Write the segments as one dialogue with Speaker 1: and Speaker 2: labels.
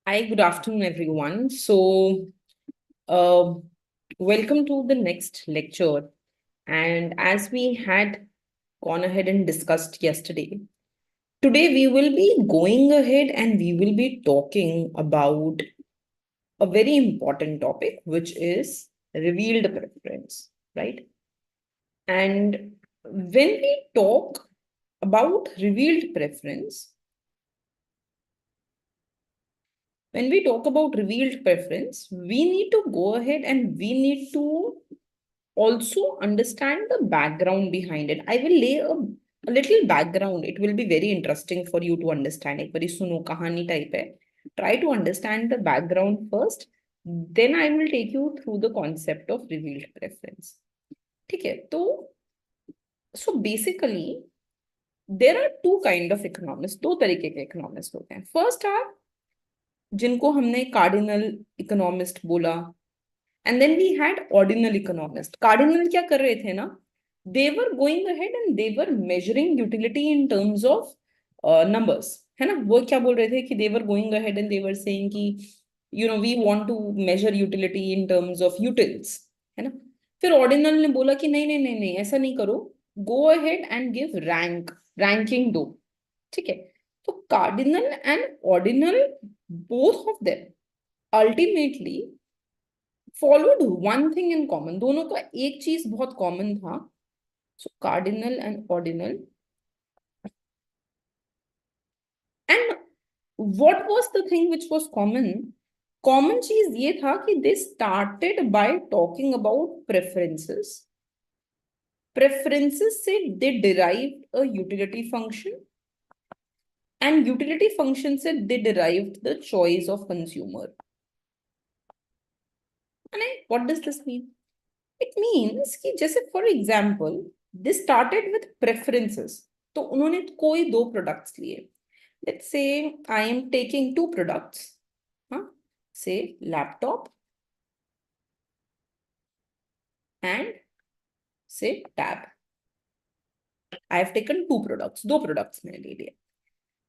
Speaker 1: Hi, good afternoon, everyone. Uh, Welcome to the next lecture. And as we had gone ahead and discussed yesterday, today we will be going ahead and we will be talking about a very important topic, which is revealed preference, right? And when we talk about revealed preference, when we talk about revealed preference, we need to go ahead and we need to also understand the background behind it. I will lay a little background. It will be very interesting for you to understand. एक बारी सुनो कहानी type है. Try to understand the background first. Then I will take you through the concept of revealed preference. ठीक है? तो so basically there are two kind of economists. दो तरीके के economists होते हैं. First are जिनको हमने cardinal economist बोला. And then we had ordinal economist. Cardinal क्या कर रहे थे ना? They were going ahead and they were measuring utility in terms of numbers. है ना? वो क्या बोल रहे थे कि they were going ahead and they were saying कि we want to measure utility in terms of utils. है ना? फिर ordinal ने बोला कि नहीं नहीं नहीं नहीं ऐसा नहीं करो. Go ahead and give ranking दो. ठीक है? तो cardinal and ordinal, both of them ultimately followed one thing in common. दोनों का एक चीज बहुत कॉमन था. So cardinal and ordinal. And what was the thing which was common? Common चीज ये था कि they started by talking about preferences. Preferences से they derived a utility function. And utility function से they derived the choice of consumer. And what does this mean? It means कि जैसे for example, they started with preferences. तो उन्होंने कोई दो products लिए. Let's say I am taking two products. Say laptop and say tab. I have taken two products. दो products मैंने ले लिए.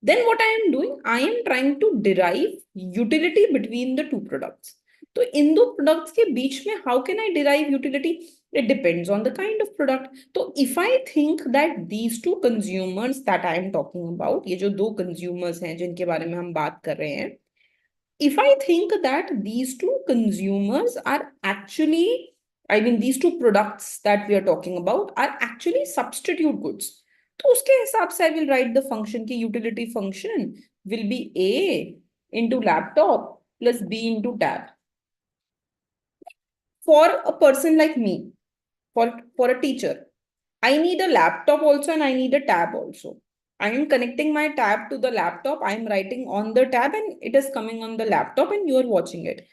Speaker 1: Then what I am doing? I am trying to derive utility between the two products. तो इन दो products के बीच में how can I derive utility? It depends on the kind of product. तो if I think that these two consumers that I am talking about, ये जो दो consumers हैं जिनके बारे में हम बात कर रहे हैं, if I think that these two consumers are actually, I mean these two products that we are talking about are actually substitute goods. तो उसके हिसाब से I will write the function की utility function will be A into laptop plus B into tab. For a person like me, for a teacher, I need a laptop also and I need a tab also. I am connecting my tab to the laptop. I am writing on the tab and it is coming on the laptop and you are watching it.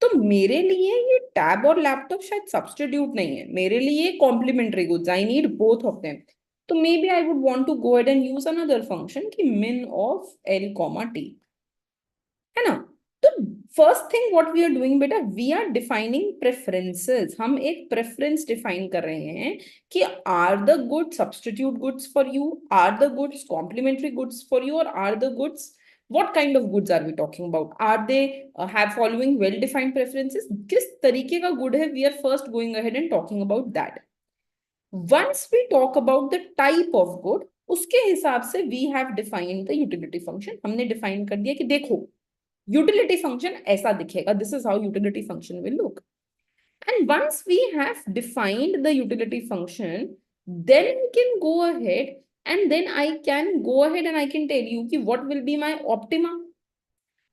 Speaker 1: तो मेरे लिए ये tab और laptop शायद substitute नहीं है. मेरे लिए complementary goods. I need both of them. तो maybe I would want to go ahead and use another function कि min of l comma t. है ना? तो first thing what we are doing बेटा, वी आर डिफाइनिंग प्रेफरेंसेस. हम एक preference define कर रहे हैं कि are the goods substitute goods for you, are the goods complementary goods for you, और are the goods, what kind of goods are we talking about? Are they have following well defined preferences? किस तरीके का good है? We are first going ahead and talking about that. Once we talk about the type of good, उसके हिसाब से we have defined the utility function. हमने define कर दिया कि देखो utility function ऐसा दिखेगा. This is how utility function will look. And once we have defined the utility function, then we can go ahead and then I can go ahead and I can tell you कि what will be my optima.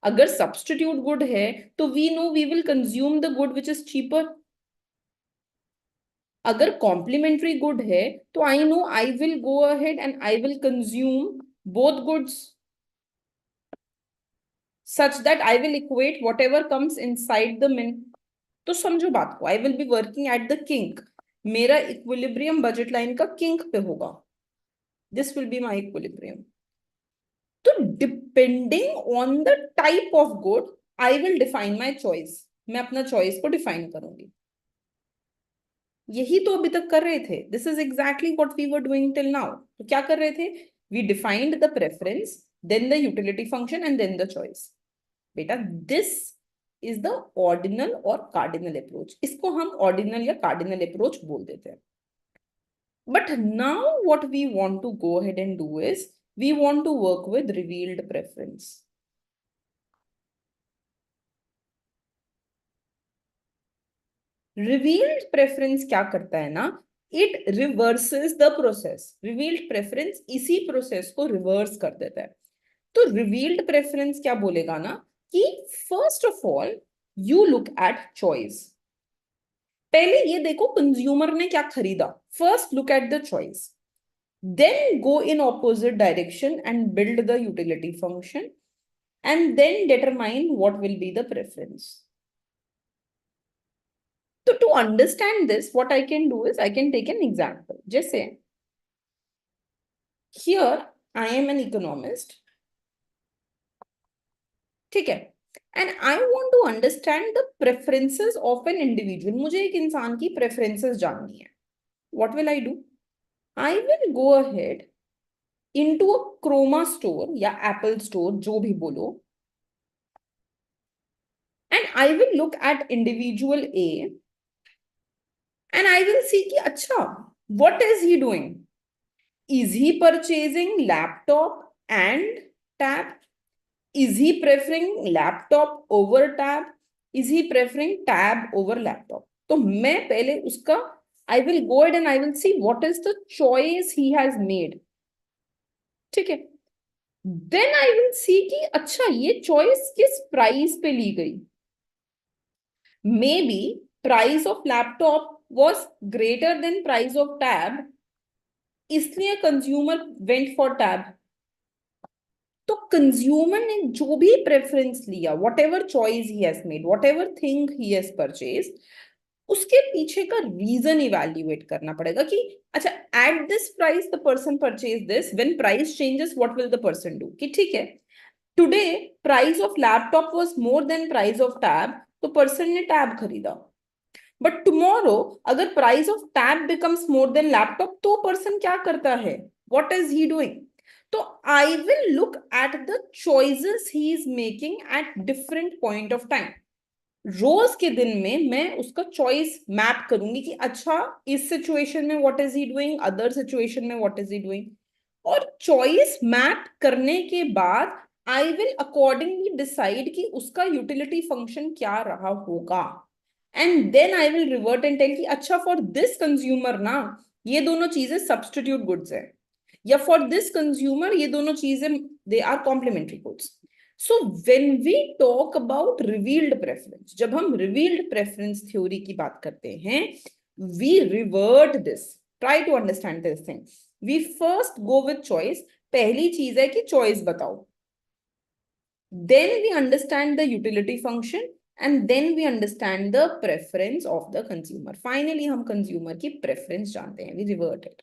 Speaker 1: अगर substitute good है तो we know we will consume the good which is cheaper. अगर complementary good है तो I know I will go ahead and I will consume both goods such that I will equate whatever comes inside the min. तो समझो बात को. I will be working at the kink. मेरा equilibrium budget line का kink पे होगा. This will be my equilibrium. तो depending on the type of good, I will define my choice. मैं अपना choice को define करूंगी. यही तो अभी तक कर रहे थे. This is exactly what we were doing till now. तो क्या कर रहे थे? We defined the preference, then the utility function, and then the choice. बेटा दिस इज द ऑर्डिनल और कार्डिनल अप्रोच, इसको हम ऑर्डिनल या कार्डिनल अप्रोच बोल देते हैं. But now what we want to go ahead and do is we want to work with revealed preference. Revealed preference क्या करता है ना, it reverses the process. Revealed preference इसी process को reverse कर देता है. तो revealed preference क्या बोलेगा ना कि first of all you look at choice. पहले ये देखो कंज्यूमर ने क्या खरीदा. First look at the choice. Then go in opposite direction and build the utility function, and then determine what will be the preference. So to understand this, what I can do is I can take an example. Just say, here I am an economist. Okay. And I want to understand the preferences of an individual. मुझे एक इंसान की preferences जाननी है. What will I do? I will go ahead into a Chroma store या Apple store, जो भी बोलो, and I will look at individual A and I will see कि अच्छा, what is he doing? Is he purchasing laptop and tab? Is he preferring laptop over tab? Is he preferring tab over laptop? तो मैं पहले उसका I will go ahead and I will see what is the choice he has made. ठीक है. Then I will see कि अच्छा ये choice किस price पे ली गई. Maybe price of laptop was greater than price of tab, इसलिए consumer went for tab. तो कंज्यूमर ने जो भी प्रेफरेंस लिया, what ever choice he has made, what ever thing he has purchase, उसके पीछे का रीजन इवैल्यूएट करना पड़ेगा कि अच्छा at this price the person purchase this, when price changes what will the person do. कि ठीक है, today price of laptop was more than price of tab, तो पर्सन ने टैब खरीदा. बट टुमारो अगर price of tab becomes more than laptop, तो person क्या करता है, व्हाट इज ही डूइंग. तो I will look at the choices he is making at different point of time. रोज के दिन में मैं उसका चॉइस मैप करूंगी कि अच्छा इस सिचुएशन में what is he doing, other situation में व्हाट इज ही डूइंग. और चॉइस मैप करने के बाद आई विल अकॉर्डिंगली डिसाइड कि उसका यूटिलिटी फंक्शन क्या रहा होगा. And then I will revert and tell कि अच्छा फॉर दिस कंज्यूमर ना ये दोनों चीजें सब्स्टिट्यूट गुड्स है, या फॉर दिस कंज्यूमर ये दोनों चीजें they are complementary goods. So when we talk about revealed preference, जब हम रिवील्ड प्रेफरेंस थ्योरी की बात करते हैं, we revert this. Try to understand this thing. We first go with choice. पहली चीज है कि चॉइस बताओ. Then we understand the utility function, and then we understand the preference of the consumer. Finally हम consumer की preference जानते हैं. We revert it.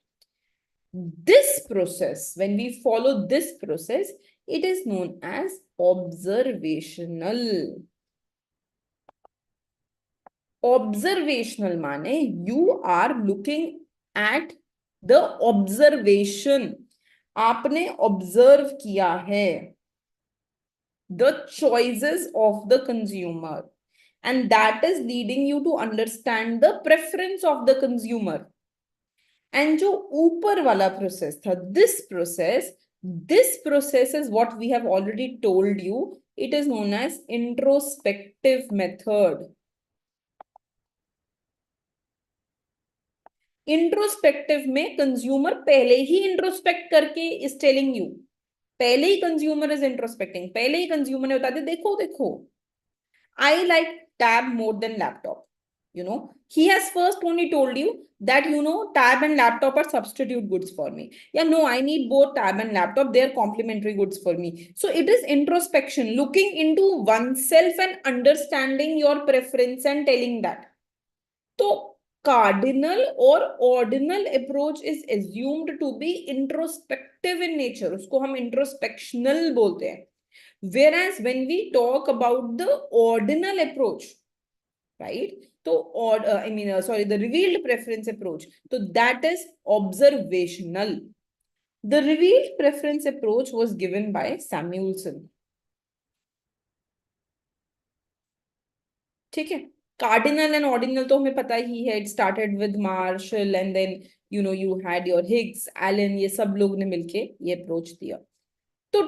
Speaker 1: This process, when we follow this process, it is known as observational. Observational माने you are looking at the observation. आपने observe किया है the choices of the consumer, and that is leading you to understand the preference of the consumer. And जो ऊपर वाला process था, this process is what we have already told you. It is known as introspective method. Introspective में consumer पहले ही introspect करके is telling you, पहले ही consumer is introspecting, पहले ही consumer ने बता दिया देखो देखो I like tab more than laptop. You know, he has first only told you that, you know, tab and laptop are substitute goods for me. Yeah, no, I need both tab and laptop. They are complementary goods for me. So it is introspection, looking into oneself and understanding your preference and telling that. So cardinal or ordinal approach is assumed to be introspective in nature. उसको हम introspectional बोलते हैं. Whereas when we talk about the ordinal approach, right? So, the revealed preference approach. So that is observational. The revealed preference approach was given by Samuelson. ठीक है। Cardinal and ordinal तो हमें पता ही है, it started with Marshall and then you had your Hicks, Allen, ये सब लोग ने मिलके ये अप्रोच दिया. तो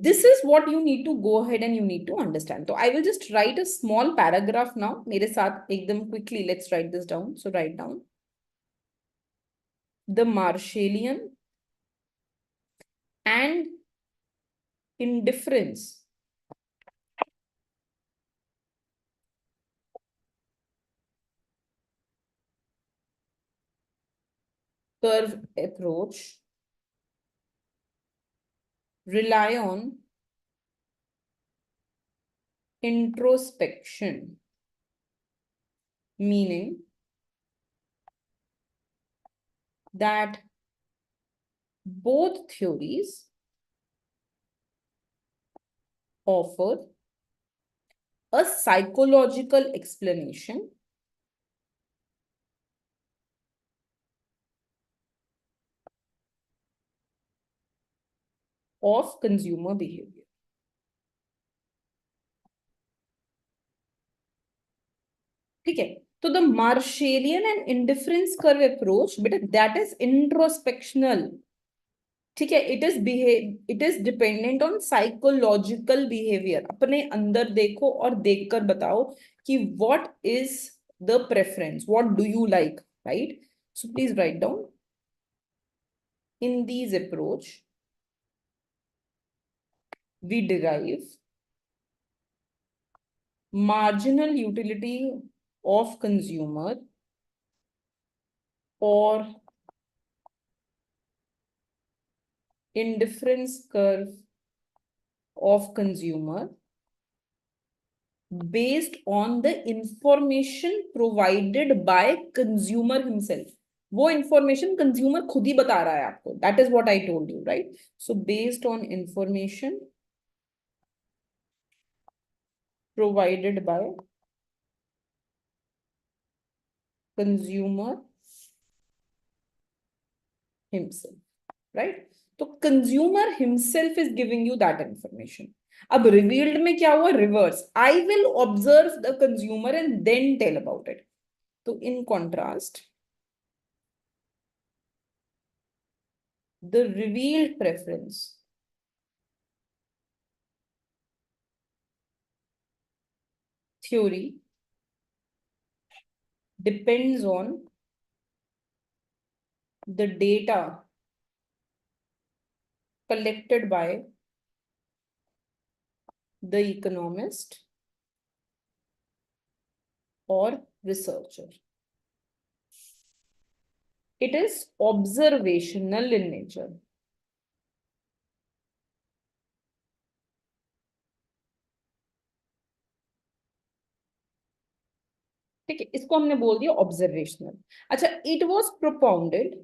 Speaker 1: this is what you need to go ahead and you need to understand. So I will just write a small paragraph now. मेरे साथ एकदम quickly let's write this down. So write down the Marshallian and indifference curve approach rely on introspection, meaning that both theories offer a psychological explanation of consumer behavior. ठीक है. तो the Marshallian and indifference curve approach बेटा that is introspectional. ठीक है. It is dependent on psychological behaviour. अपने अंदर देखो और देखकर बताओ कि what is the preference, what do you like, right. So please write down in these approach we derive marginal utility of consumer or indifference curve of consumer based on the information provided by consumer himself. वो information consumer खुद ही बता रहा है आपको. That is what I told you, right? So based on information provided by consumer himself, right? तो consumer himself is giving you that information. अब revealed में क्या हुआ? Reverse. I will observe the consumer and then tell about it. तो in contrast, the revealed preference theory depends on the data collected by the economist or researcher. It is observational in nature. ठीक है. इसको हमने बोल दिया observational. अच्छा, it was propounded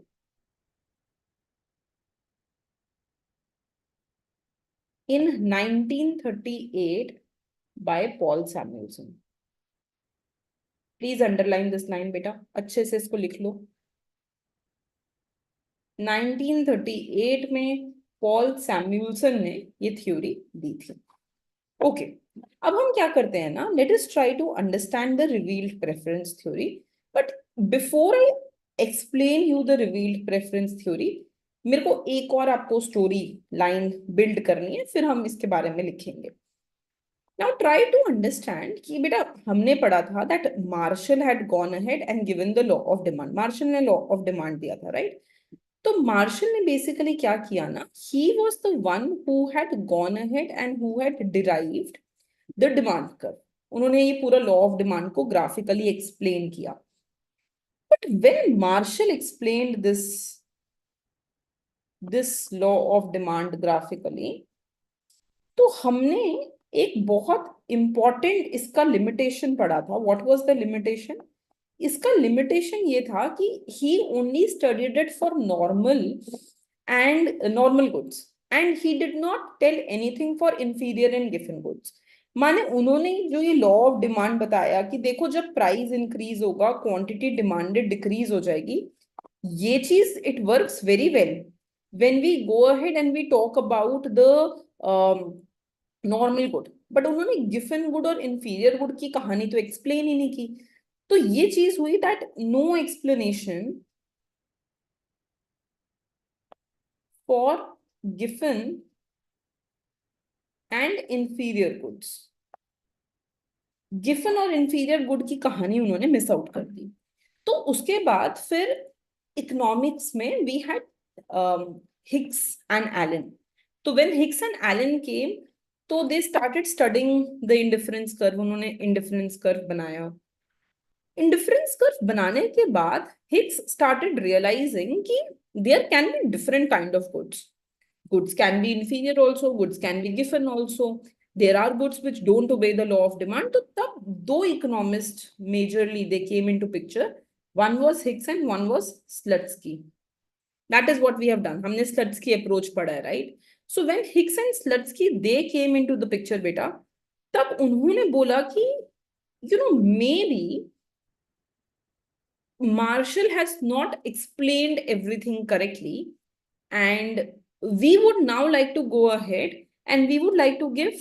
Speaker 1: in 1938 by Paul Samuelson. Please underline this line बेटा, अच्छे से इसको लिख लो. 1938 में पॉल सैमुअल्सन ने ये थ्योरी दी थी. ओके. अब हम क्या करते हैं ना, let us try to understand the revealed preference theory. But before I explain you the revealed preference theory, मेरे को एक और आपको स्टोरी लाइन बिल्ड करनी है, फिर हम इसके बारे में लिखेंगे. नाउ ट्राई टू अंडरस्टैंड कि बेटा हमने पढ़ा था that Marshall had gone ahead and given the law of demand. Marshall ने लॉ ऑफ डिमांड दिया था, राइट. तो मार्शल ने बेसिकली क्या किया ना, he was the one who had gone ahead and who had derived the demand curve. उन्होंने ये पूरा लॉ ऑफ डिमांड को ग्राफिकली एक्सप्लेन किया. But when Marshall explained this law of demand graphically, तो हमने एक बहुत इंपॉर्टेंट इसका लिमिटेशन पढ़ा था. What was the limitation? इसका लिमिटेशन ये था कि he only studied it for normal goods and he did not tell anything for inferior and given goods. माने उन्होंने जो ये लॉ ऑफ डिमांड बताया कि देखो जब प्राइस इंक्रीज होगा क्वांटिटी डिमांडेड डिक्रीज हो जाएगी. ये चीज it works very well when we go ahead and we talk about the normal good. But उन्होंने गिवन गुड और इंफीरियर गुड की कहानी तो एक्सप्लेन ही नहीं की। तो ये चीज हुई दैट नो एक्सप्लेनेशन फॉर गिवन एंड इंफीरियर गुड्स। गिवन और इंफीरियर गुड की कहानी उन्होंने मिस आउट कर दी। तो उसके बाद फिर इकोनॉमिक्स में we had Hicks and Allen. तो when Hicks and Allen came, तो they started studying the indifference curve. उन्होंने इंडिफरेंस कर्व बनाया। इंडिफरेंस कर्व बनाने के बाद हिक्स स्टार्टेड रियलाइजिंग कि there can be different kind of goods. Goods can be inferior also, goods can be given also. There are goods which don't obey the law of demand. तो तब दो economists majorly they came into picture. One was Hicks and one was Slutsky. That is what we have done. हमने Slutsky approach पढ़ा है, right? So when Hicks and Slutsky they came into the picture, बेटा, तब उन्होंने बोला कि maybe Marshall has not explained everything correctly, and we would now like to go ahead and we would like to give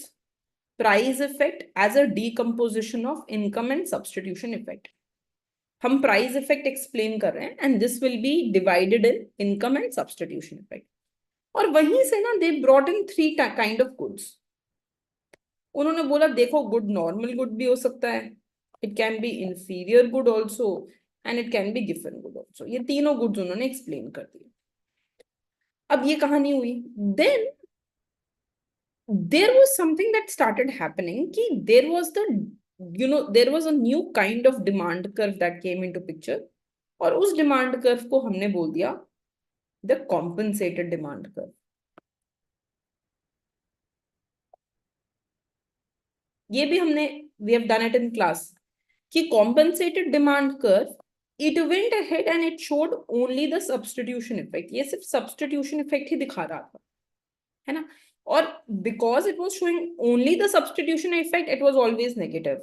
Speaker 1: price effect as a decomposition of income and substitution effect. हम price effect explain कर रहे हैं and this will be divided in income and substitution effect. और वहीं से ना they brought in three kind of goods. उन्होंने बोला देखो good normal good भी हो सकता है, it can be inferior good also and it can be given good also. ये तीनों goods उन्होंने explain कर दिए। अब ये कहानी हुई। Then there was something that started happening कि there was there was a new kind of demand curve that came into picture, और उस demand curve को हमने बोल दिया the compensated demand curve। ये भी हमने we have done it in class कि compensated demand curve it went ahead and it showed only the substitution effect। ये सिर्फ substitution effect ही दिखा रहा था, है ना? और because it was showing only the substitution effect, it was always negative,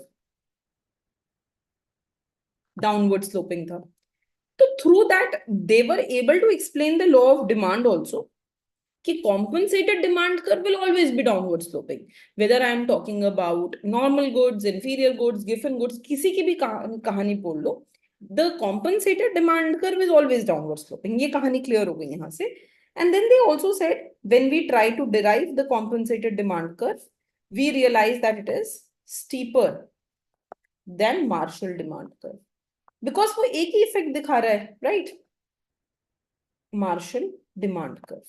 Speaker 1: downward sloping था। तो through that they were able to explain the law of demand also कि compensated demand curve will always be downward sloping, whether I am talking about normal goods, inferior goods, given goods, किसी की भी कहानी बोल लो, the compensated demand curve is always downward sloping। ये कहानी clear हो गई यहाँ से। And then they also said when we try to derive the compensated demand curve, we realize that it is steeper than Marshall demand curve because वो एक ही effect दिखा रहा है, right? Marshall demand curve,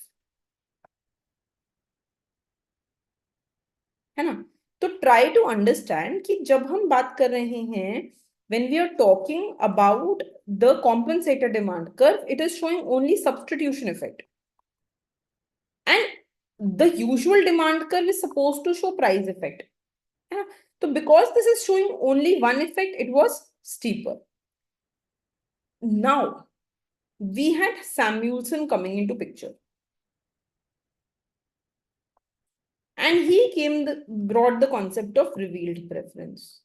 Speaker 1: है ना? तो try to understand कि जब हम बात कर रहे हैं when we are talking about the compensated demand curve, it is showing only substitution effect, and the usual demand curve is supposed to show price effect, है ना? तो because this is showing only one effect, it was steeper. Now we had Samuelson coming into picture, and he brought the concept of revealed preference.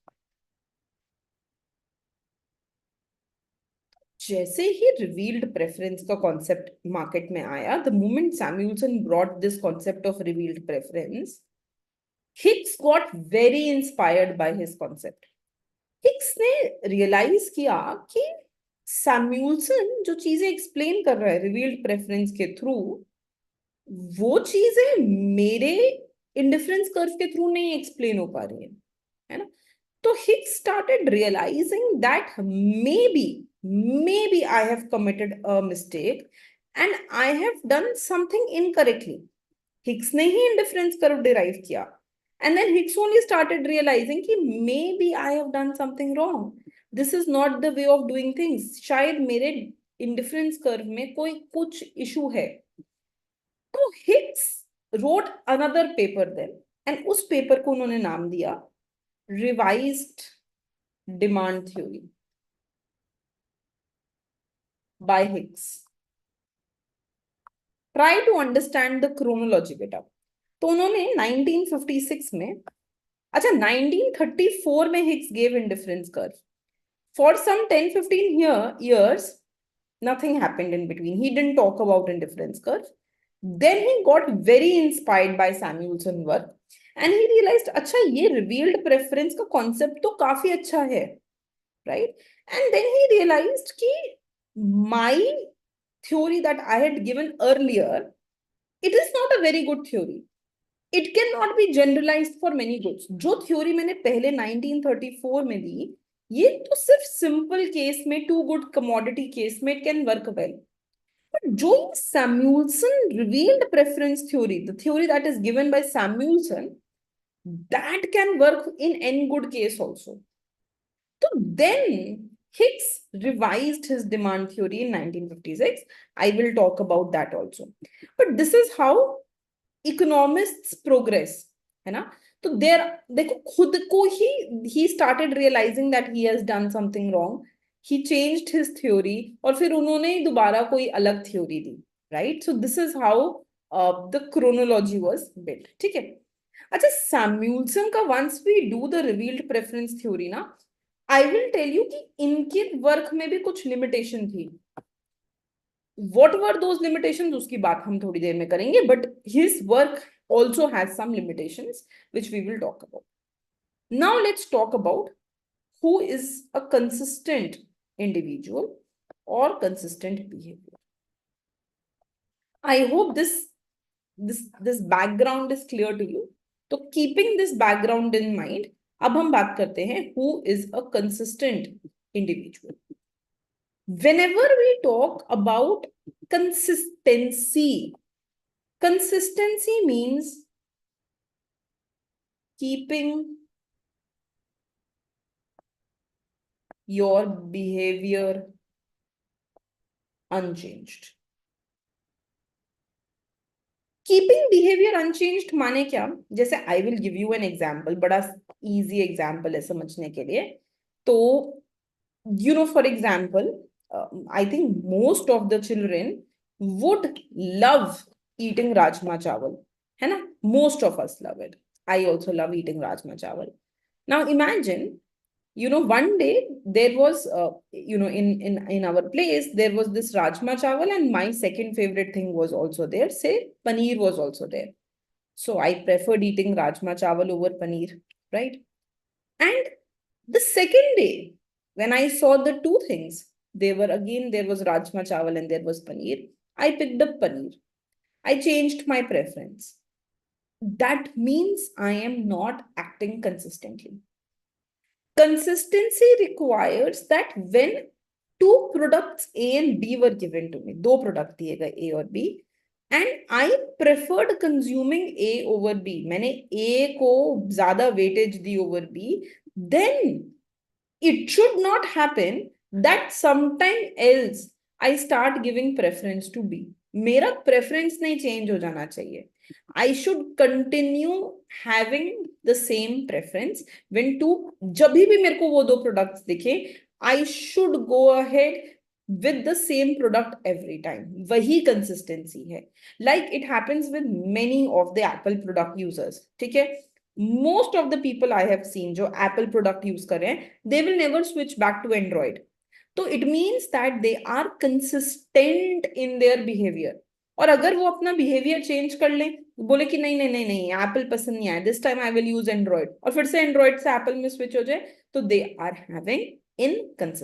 Speaker 1: जैसे ही revealed preference का concept market में आया, the moment Samuelson brought this concept of revealed preference, Hicks got very inspired by his concept. Hicks ने realize किया कि Samuelson जो चीजें explain कर रहा है revealed preference के through, वो चीजें मेरे indifference curve के through नहीं explain हो पा रही है ना? तो Hicks started realizing that maybe I have committed a mistake and I have done something incorrectly. Hicks ने ही indifference curve derive किया, and then Hicks only started realizing कि maybe I have done something wrong. This is not the way of doing things. शायद मेरे indifference curve में कोई कुछ issue है। तो Hicks wrote another paper then, and उस paper को उन्होंने नाम दिया revised demand theory by Hicks. Try to understand the chronology बेटा। तो उन्होंने 1956 में, अच्छा 1934 में Hicks gave indifference curve. For some 10-15 years, nothing happened in between. He didn't talk about indifference curve. Then he got very inspired by Samuelson work, and he realised अच्छा ये revealed preference का concept तो काफी अच्छा है, right? And then he realised कि my theory that I had given earlier, it is not a very good theory. It cannot be generalized for many goods. जो theory मैंने पहले 1934 में दी, ये तो सिर्फ simple case में, two good commodity case में it can work well. But जो Samuelson revealed preference theory, the theory that is given by Samuelson, that can work in any good case also. So then Hicks revised his demand theory in 1956. I will talk about that also. But this is how economists progress, है ना? तो देर देखो खुद को ही started realizing that he has done something wrong. He changed his theory और फिर उन्होंने दोबारा कोई अलग theory the, right? So this is how the chronology was built. ठीक है? अच्छा, सैम्यूल्सन का once we do the revealed preference theory ना, I will tell you कि इनके वर्क में भी कुछ लिमिटेशन थी. What were those limitations? उसकी बात हम थोड़ी देर में करेंगे, but his work also has some limitations which we will talk about. Now let's talk about who is a consistent individual or consistent behavior. I hope this background is clear to you. So keeping this background in mind, अब हम बात करते हैं who is a consistent individual. Whenever we talk about consistency means keeping your behavior unchanged. Keeping behavior unchanged माने क्या? जैसे I will give you an example, बड़ा easy example है समझने के लिए. तो you know, for example, I think most of the children would love eating rajma chawal, है ना? Most of us love it. I also love eating rajma chawal. Now imagine, you know, one day there was, you know, in our place there was this rajma chawal, and my second favorite thing was also there. Say paneer was also there. So I preferred eating rajma chawal over paneer, right? And the second day, when I saw the two things, there was rajma chawal and there was paneer. I picked up paneer. I changed my preference. That means I am not acting consistently. Consistency requires that when two products A and B were given to me, दो product दिए गए A और B, and I preferred consuming A over B, मैंने A को ज़्यादा weightage the over B, then it should not happen that sometime else I start giving preference to B. मेरा preference नहीं change हो जाना चाहिए. I should continue having the same preference when जब भी मेरे को वो दो products दिखे, I should go ahead with the same product every time. वही consistency है. Like it happens with many of the Apple product users. ठीक है? Most of the people I have seen जो Apple product use कर रहे हैं, they will never switch back to Android. तो it means that they are consistent in their behavior. और अगर वो अपना बिहेवियर चेंज कर लें, बोले कि नहीं नहीं नहीं नहीं एप्पल पसंद नहीं आया, this time I will use Android, और फिर से एंड्रॉइड से एप्पल में स्विच हो जाए, तो दे आर हैविंग इनकंसिस्टेंसी.